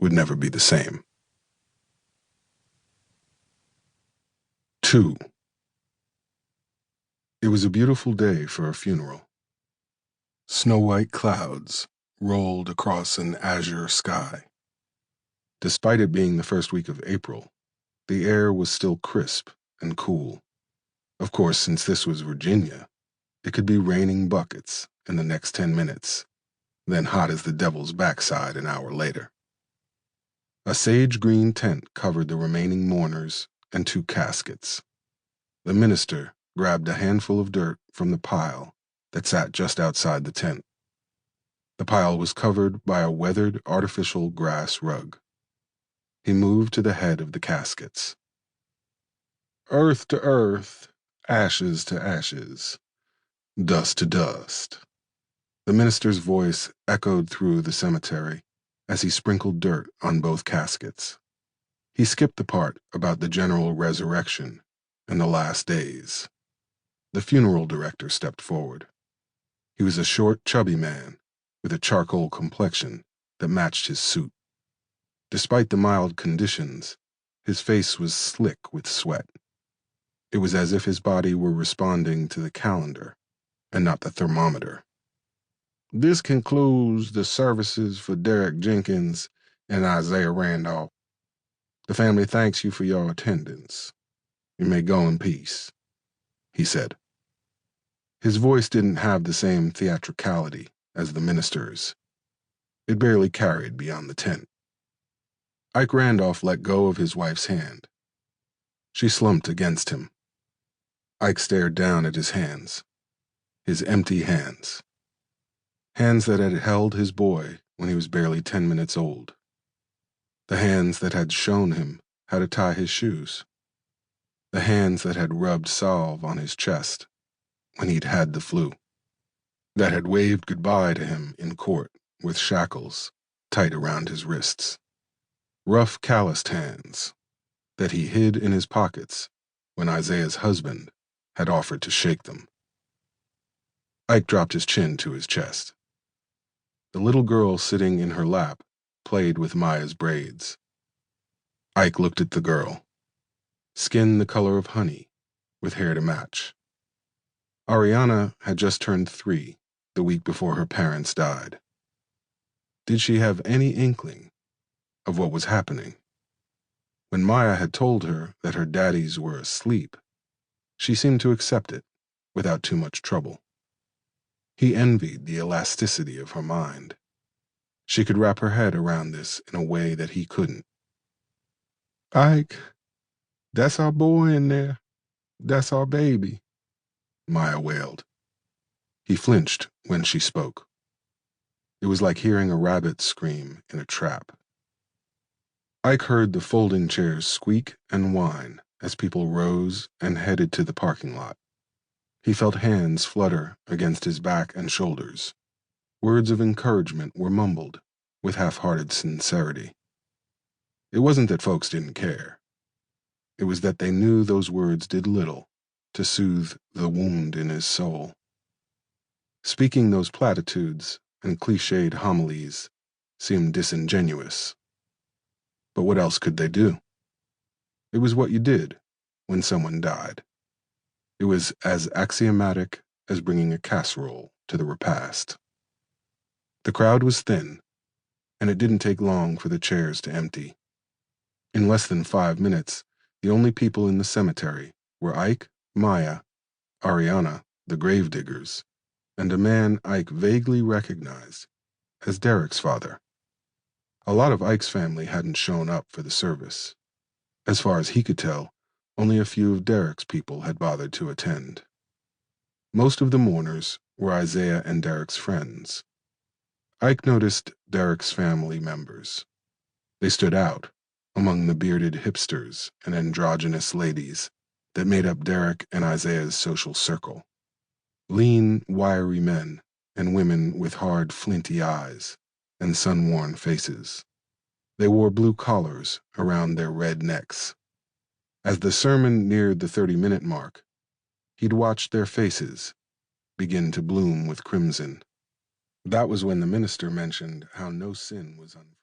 would never be the same. 2. It was a beautiful day for a funeral. Snow-white clouds rolled across an azure sky. Despite it being the first week of April, the air was still crisp and cool. Of course, since this was Virginia, it could be raining buckets in the next 10 minutes, then hot as the devil's backside an hour later. A sage-green tent covered the remaining mourners and 2 caskets. The minister grabbed a handful of dirt from the pile that sat just outside the tent. The pile was covered by a weathered artificial grass rug. He moved to the head of the caskets. Earth to earth, ashes to ashes, dust to dust. The minister's voice echoed through the cemetery as he sprinkled dirt on both caskets. He skipped the part about the general resurrection and the last days. The funeral director stepped forward. He was a short, chubby man with a charcoal complexion that matched his suit. Despite the mild conditions, his face was slick with sweat. It was as if his body were responding to the calendar and not the thermometer. This concludes the services for Derek Jenkins and Isiah Randolph. The family thanks you for your attendance. You may go in peace, he said. His voice didn't have the same theatricality as the minister's. It barely carried beyond the tent. Ike Randolph let go of his wife's hand. She slumped against him. Ike stared down at his hands, his empty hands. Hands that had held his boy when he was barely 10 minutes old. The hands that had shown him how to tie his shoes. The hands that had rubbed salve on his chest when he'd had the flu. That had waved goodbye to him in court with shackles tight around his wrists. Rough, calloused hands that he hid in his pockets when Isiah's husband had offered to shake them. Ike dropped his chin to his chest. The little girl sitting in her lap played with Maya's braids. Ike looked at the girl. Skin the color of honey, with hair to match. Ariana had just turned 3 the week before her parents died. Did she have any inkling of what was happening? When Maya had told her that her daddies were asleep, she seemed to accept it without too much trouble. He envied the elasticity of her mind. She could wrap her head around this in a way that he couldn't. Ike, that's our boy in there. That's our baby, Maya wailed. He flinched when she spoke. It was like hearing a rabbit scream in a trap. Ike heard the folding chairs squeak and whine as people rose and headed to the parking lot. He felt hands flutter against his back and shoulders. Words of encouragement were mumbled with half-hearted sincerity. It wasn't that folks didn't care. It was that they knew those words did little to soothe the wound in his soul. Speaking those platitudes and cliched homilies seemed disingenuous. But what else could they do? It was what you did when someone died. It was as axiomatic as bringing a casserole to the repast. The crowd was thin, and it didn't take long for the chairs to empty. In less than 5 minutes, the only people in the cemetery were Ike, Maya, Ariana, the gravediggers, and a man Ike vaguely recognized as Derek's father. A lot of Ike's family hadn't shown up for the service. As far as he could tell, only a few of Derek's people had bothered to attend. Most of the mourners were Isiah and Derek's friends. Ike noticed Derek's family members. They stood out among the bearded hipsters and androgynous ladies that made up Derek and Isiah's social circle. Lean, wiry men and women with hard, flinty eyes and sun-worn faces. They wore blue collars around their red necks. As the sermon neared the 30-minute mark, he'd watched their faces begin to bloom with crimson. That was when the minister mentioned how no sin was unforgiven.